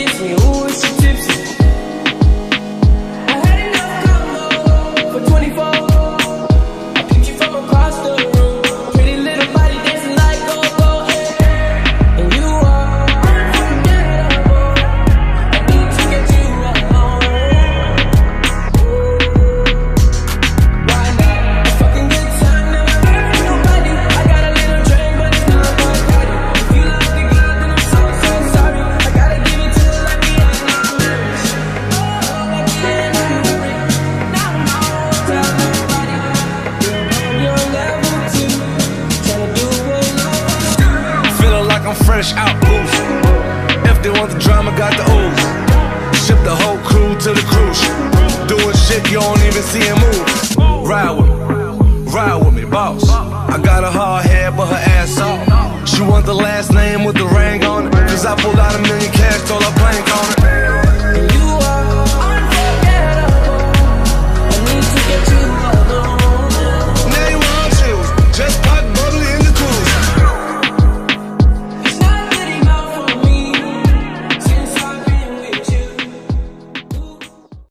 gets me, ooh, is she tipsy? I had enough combo for 24. I picked you from across the room. Pretty little body dancing like go-go, yeah. And you are unforgettable. I need to get you alone. Why not? A fucking good time, never hurt nobody. I got a little drink, but it's not one party. If you love the girl, then I'm so, so sorry. I gotta give it to you like the end of the marriage. Oh, like the end of the marriage. Now I'm all tell nobody. You're on your level too. Tryna do what love. Feeling like I'm fresh out booze. If they want the drama, got the ooze. Ship the whole crew to the cruise. Doing shit you don't even see him move. Ride with me, boss. I got a hard head, but her ass off. She want the last name with the